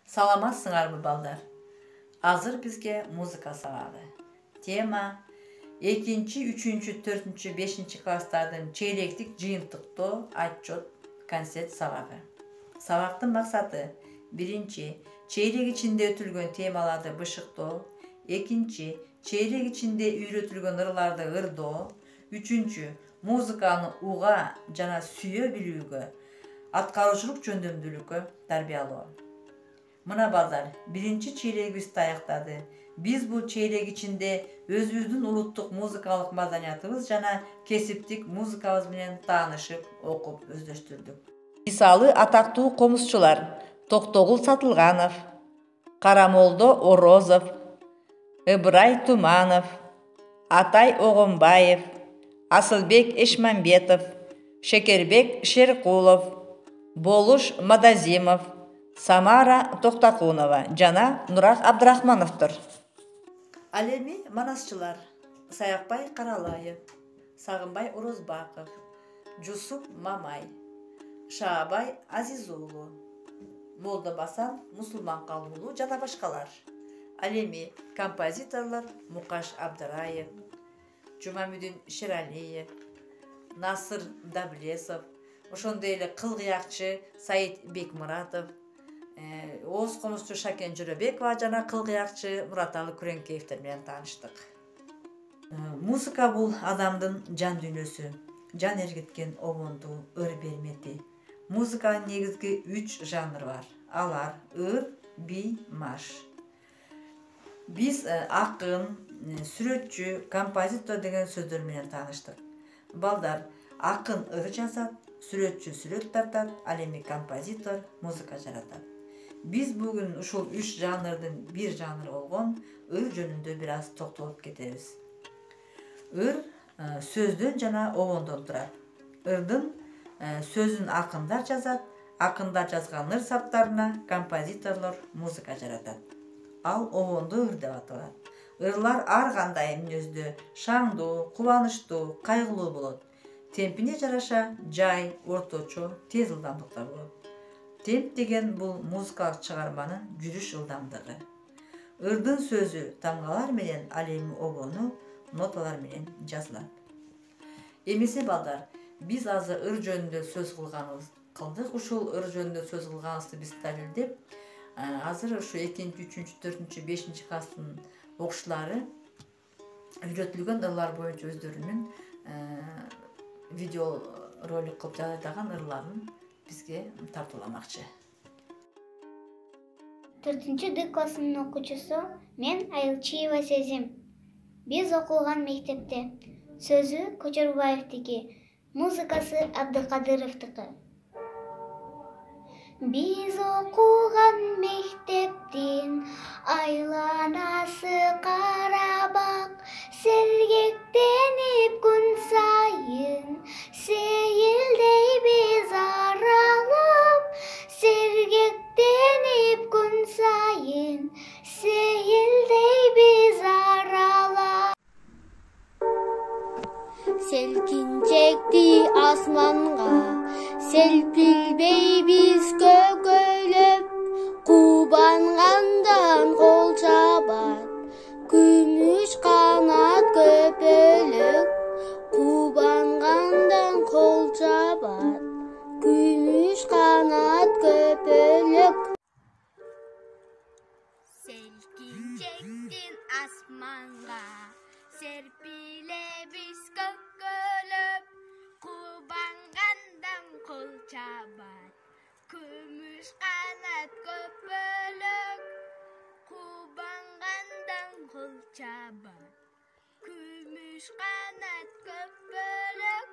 Salamazsınlar balдар. Hazır bizge muzika sabağı. Tema 2, 3, 4, 5 klasslardan çeyreklik jıyıntıkta atçot konsert sabağı. Sabaqtın maksatı 1. Çeyrek içinde ötülgön temalarda bışıqto, 2. Çeyrek içinde üretülgön ırlarda ırdo, 3. Muzikаны uğa jana süye bilүүgө, atkaruculuk jöndömdүүлүккө tarbiyalоо. Mına balдар, 1. çeyregimiz ayaktады. Biz bu çeyrek içinde özümüzdün uluttuk muzikалық madaniyatımız jana kesiptik muzikabız menen taanышып, okup özдөштүrdүk. Misалы атактуу комузчулар Токтогул Сатылганов, Карамолдо Орозов, Ыбырай Туманов, Атай Огонбаев, Асылбек Эшмамбетов, Шекербек Шеркулов, Болуш Мадазимов, Самара Токтакунова жана Нурак Абдрахмановдор. Ал эми манасчылар Саякбай Каралаев, Сагынбай Орозбаков, Жусуп Мамай, Шаабай Азизуулу, Молдобасан Мусулман Калуулу жана башкалар. Ал эми композиторлор Мукаш Абдыраев, Жумамүдүн Шералиев, Насыр Даблесов, ошондой эле кылгыякчы Саид Бекмуратов, Оз комузчу Шакен Жөрөбекова жана кылгыякчы Мураталы Күреңкеевдер менен тааныштык. Музыка бул адамдын жан дүйнөсү, жан эргиткен обонду, ыр бермети. Музыканын негизги 3 жанры бар. Алар ыр, би, маш. Биз акын, сүрөтчү, композитор деген сөздөр менен тааныштык. Балдар акын ыр жазат, сүрөтчү сүрөт тартат, ал эми композитор музыка жаратат. Биз бүгүн ушул 3 жанрдын бир жанры болгон ыр жөнүндө бир аз токтолуп кетебиз. Ыр сөздөн жана обондон турат. Ырдын сөзүн акындар жазат, акындар жазган ыр саптарына композиторлор музыка жаратат. Ал обонду ыр деп аталат. Ырлар ар кандай мүнөздө шаңдуу, кубанычтуу, кайгылуу болот. Темпине жараша жай, орточо, тез ылдамдыкта болот. Темп деген бул музыкалык чыгарманын жүрүш ылдамдыгы. Ырдын сөзү тамгалар менен, ал эми обону ноталар менен жазылат. Эмесе балдар, биз азыр ыр жөнүндө сөз кылдык. Ушул ыр жөнүндө сөз кылганыбызды биз далилдеп, азыр ушу 2, 3, 4, 5 класстын окуучулары үйрөтүлгөн ырлар боюнча өздөрүнүн видео ролик кылып жайдаган ырларын бизге тартууламакчы. 4-Д классынын окуучусу мен Айылчиева Сезим. Биз окуган мектепте. Сөзү Көчөрбаевдики, музыкасы Абдыкадыровдуку. Биз окуган мектептин айланасы карабак, сергектенип күн сайын сейилдей биз аралап, сергектенип күн сайын сейилдей биз аралап. Селкинчекти асманга селпилбей биз көкөйлөп, кубангандан кол чабат күмүш канат көпөлөк, кубангандан кол чабат күмүш канат көпөлөк. Селкинчектин асманга серпиле биз көкөлөп, кубангандан кол чабат күмүш канат көпөлөк, кубангандан кол чабат күмүш канат көпөлөк.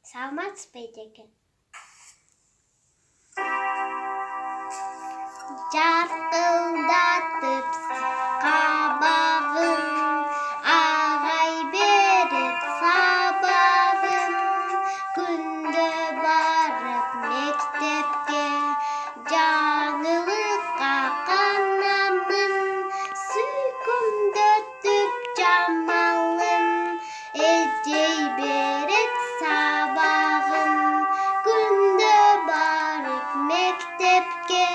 Саламатсызбы эжеке? Жаркылдатып кабагын агай берет сабагын, күндө барып мектепке жаңылыкка канамын, сүйкүмдөтүп жамалым эжей берет сабагын, күндө барып мектепке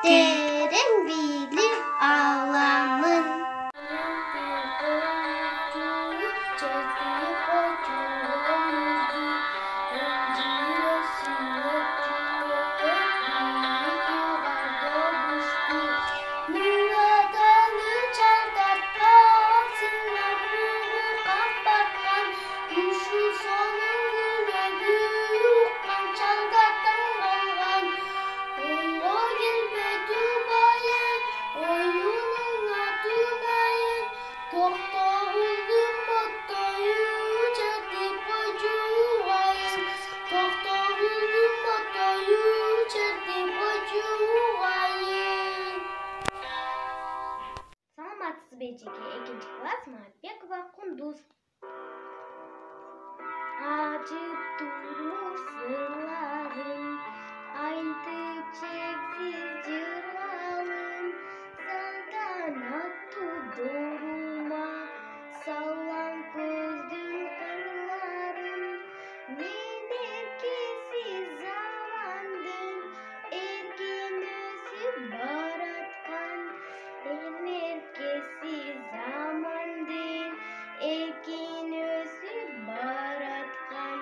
derin bilir ağlamın. Salamat BCG 2. kelas Mahatbekova Kunduz. Acıp durur sırlarım, aytıp çeksiz cıralım. Saltanatı doğruma, sallan kozdum kırlarım. Nedir ki siz zamandın, erkin ösüp baratkan. Nedir ki siz zamandın, erkin ösüp baratkan.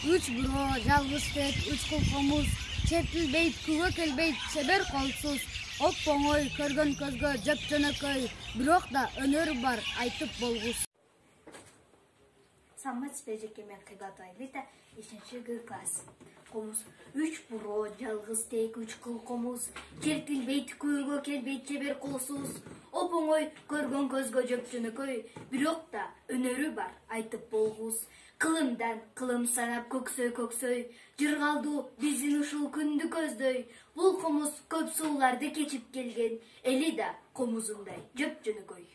Üç bro, жалғыз тек, üç қолқамыз, чертіл бейт, күгі келбейт, шебер қолсыз, оп-оңой, көрген көзге жеп-жөнөкөй, бирок да өнөр бар, айтып болгус. Саламатсыз BCG мен Кыйбат Айлита 3. класс. Комуз 3 бро, жалгыз тек 3 кыл комуз, чертилбейт, күйгө келбейт, чебер колсуз, оп-оңой, көргөн көзгө жөп-жөнөкөй, бирок да өнөрү бар, айтып болгус. Кылымдан кылым санап көксөй, жыргалду биздин ушул күндү көздөй. Бул комуз көп сууларды кечип келген, эли да комузундай жөп-жөнөкөй.